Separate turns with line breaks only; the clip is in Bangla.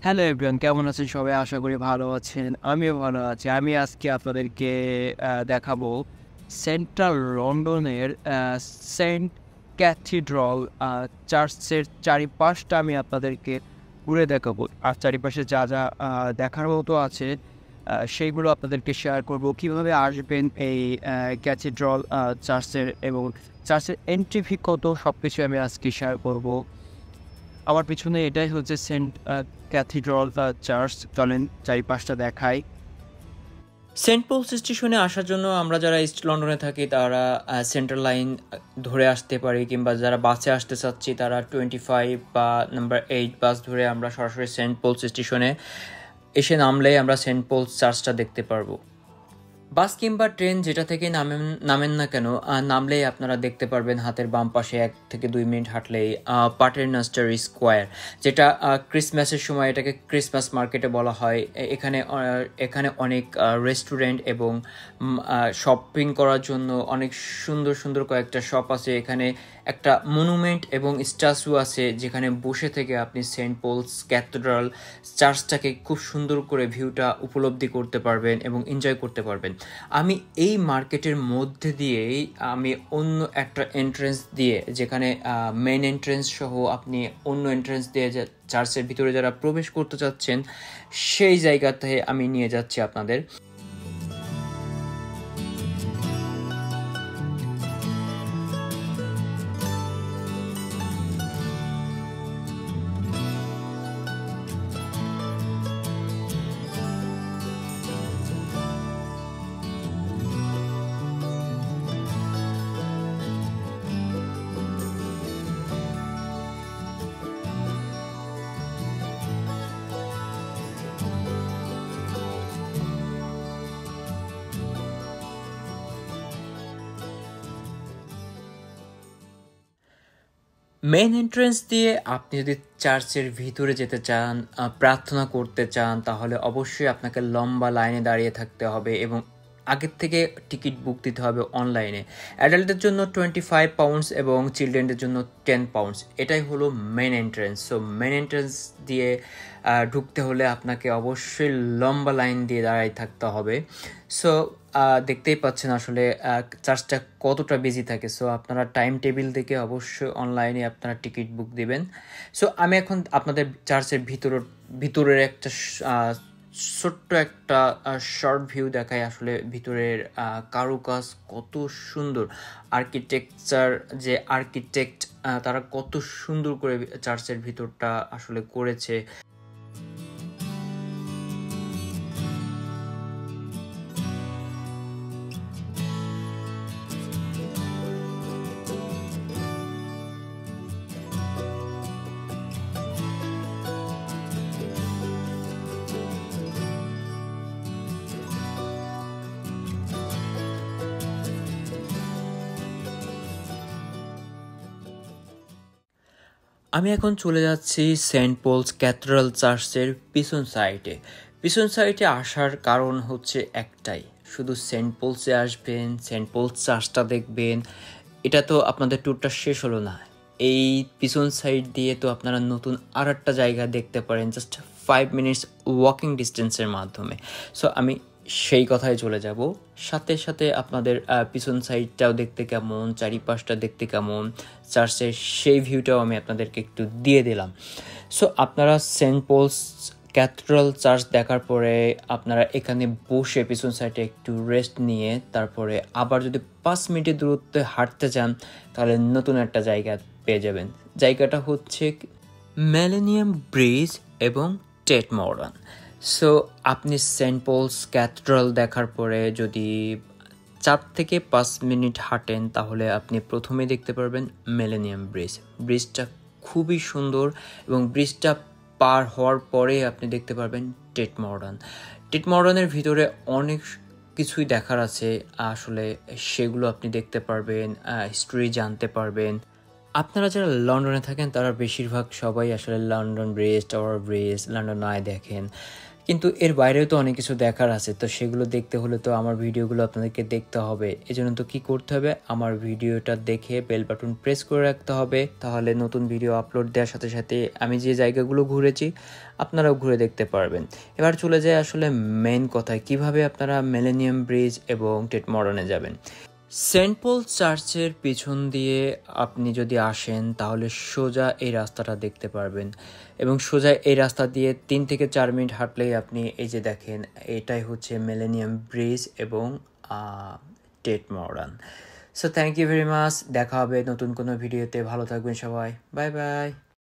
হ্যালো এভরিওয়ান, কেমন আছেন সবাই? আশা করি ভালো আছেন। আমিও ভালো আছি। আমি আজকে আপনাদেরকে দেখাবো সেন্ট্রাল লন্ডনের সেন্ট ক্যাথিড্রাল চার্চের চারিপাশটা আমি আপনাদেরকে ঘুরে দেখাবো। আর চারিপাশে যা যা দেখার মতো আছে সেইগুলো আপনাদেরকে শেয়ার করব। কীভাবে আসবেন এই ক্যাথিড্রাল চার্চের এবং চার্চের এন্ট্রি ফি কত, সব কিছু আমি আজকে শেয়ার করব। আমার পিছনে এটাই হচ্ছে সেন্ট ক্যাথিড্রাল চার্চ। চলেন চারিপাশটা দেখাই।
সেন্ট পলস স্টেশনে আসার জন্য আমরা যারা ইস্ট লন্ডনে থাকি তারা সেন্ট্রাল লাইন ধরে আসতে পারি, কিংবা যারা বাসে আসতে চাচ্ছি তারা 25 বা নাম্বার 8 বাস ধরে আমরা সরাসরি সেন্ট পলস স্টেশনে এসে নামলেই আমরা সেন্ট পলস চার্চটা দেখতে পারবো। বাস কিংবা ট্রেন যেটা থেকে নামেন না কেন, নামলেই আপনারা দেখতে পারবেন হাতের বাম পাশে 1 থেকে 2 মিনিট হাঁটলেই পাটারনাস্টার স্কোয়ার, যেটা ক্রিসমাসের সময় এটাকে ক্রিসমাস মার্কেটে বলা হয়। এখানে অনেক রেস্টুরেন্ট এবং শপিং করার জন্য অনেক সুন্দর সুন্দর কয়েকটা শপ আছে। এখানে একটা মনুমেন্ট এবং স্ট্যাচু আছে, যেখানে বসে থেকে আপনি সেন্ট পলস ক্যাথেড্রাল চার্চটাকে খুব সুন্দর করে ভিউটা উপলব্ধি করতে পারবেন এবং এনজয় করতে পারবেন। আমি এই মার্কেটের মধ্যে দিয়েই আমি অন্য একটা এন্ট্রেন্স দিয়ে, যেখানে মেন এন্ট্রেন্স সহ আপনি অন্য এন্ট্রেন্স দিয়ে চার্চের ভিতরে যারা প্রবেশ করতে চাচ্ছেন সেই জায়গাতে আমি নিয়ে যাচ্ছি আপনাদের। মেন এন্ট্রেন্স দিয়ে আপনি যদি চার্চের ভিতরে যেতে চান, প্রার্থনা করতে চান, তাহলে অবশ্যই আপনাকে লম্বা লাইনে দাঁড়িয়ে থাকতে হবে এবং আগের থেকে টিকিট বুক দিতে হবে অনলাইনে। অ্যাডাল্টদের জন্য £25 এবং চিলড্রেনদের জন্য £10। এটাই হলো main entrance. So main entrance দিয়ে ঢুকতে হলে আপনাকে অবশ্যই লম্বা লাইন দিয়ে দাঁড়াই থাকতে হবে। সো দেখতেই পাচ্ছেন আসলে চার্জটা কতটা বিজি থাকে। সো আপনারা টাইম টেবিল দেখে অবশ্যই অনলাইনে আপনারা টিকিট বুক দিবেন। সো আমি এখন আপনাদের চার্চের ভিতরের একটা ছোট্ট একটা শর্ট ভিউ দেখাই। আসলে ভিতরের কারুকাজ কত সুন্দর, যে আর্কিটেক্ট তারা কত সুন্দর করে চার্চের ভিতরটা আসলে করেছে। আমি এখন চলে যাচ্ছি সেন্ট পলস ক্যাথেড্রাল চার্চের পিছন সাইডে আসার কারণ হচ্ছে একটাই, শুধু সেন্ট পলসে আসবেন, সেন্ট পলস চার্চটা দেখবেন, এটা তো আপনাদের ট্যুরটা শেষ হলো না। এই পিছন সাইড দিয়ে তো আপনারা নতুন আর একটা জায়গা দেখতে পারেন জাস্ট 5 মিনিটস ওয়াকিং ডিস্টেন্সের মাধ্যমে। সো আমি সেই কথায় চলে যাব। সাথে সাথে আপনাদের পিছন সাইডটাও দেখতে কেমন, চারিপাশটা দেখতে কেমন, চার্চের সেই ভিউটাও আমি আপনাদেরকে একটু দিয়ে দিলাম। সো আপনারা সেন্ট পলস ক্যাথেড্রাল চার্চ দেখার পরে আপনারা এখানে বসে পিছন সাইডে একটু রেস্ট নিয়ে তারপরে আবার যদি 5 মিনিটের দূরত্বে হাঁটতে চান তাহলে নতুন একটা জায়গা পেয়ে যাবেন। জায়গাটা হচ্ছে মিলেনিয়াম ব্রিজ এবং টেট মডার্ন। সো আপনি সেন্ট পলস ক্যাথেড্রাল দেখার পরে যদি 4 থেকে 5 মিনিট হাঁটেন তাহলে আপনি প্রথমে দেখতে পারবেন মিলেনিয়াম ব্রিজটা খুবই সুন্দর, এবং ব্রিজটা পার হওয়ার পরে আপনি দেখতে পারবেন টেট মডার্নের ভিতরে অনেক কিছুই দেখার আছে। আসলে সেগুলো আপনি দেখতে পারবেন, হিস্ট্রি জানতে পারবেন। আপনারা যারা লন্ডনে থাকেন তারা বেশিরভাগ সবাই আসলে London bridge, tower bridge, London I দেখেন, কিন্তু এর বাইরেও তো অনেক কিছু দেখার আছে, তো সেগুলো দেখতে হলে তো আমার ভিডিওগুলো আপনাদেরকে দেখতে হবে। এজন্য তো কী করতে হবে, আমার ভিডিওটা দেখে বেল বাটন প্রেস করে রাখতে হবে, তাহলে নতুন ভিডিও আপলোড দেওয়ার সাথে সাথে আমি যে জায়গাগুলো ঘুরেছি আপনারাও ঘুরে দেখতে পারবেন। এবার চলে যায় আসলে মেইন কথায়, কিভাবে আপনারা মিলেনিয়াম ব্রিজ এবং টেট মডার্নে যাবেন। সেন্ট পল চার্চের পিছন দিয়ে আপনি যদি আসেন তাহলে সোজা এই রাস্তাটা দেখতে পারবেন, এবং সোজা এই রাস্তা দিয়ে 3 থেকে 4 মিনিট হাঁটলেই আপনি এই যে দেখেন, এটাই হচ্ছে মিলেনিয়াম ব্রিজ এবং Tate Modern. So thank you very much, দেখা হবে নতুন কোনো ভিডিওতে। ভালো থাকবেন সবাই, বাই বাই।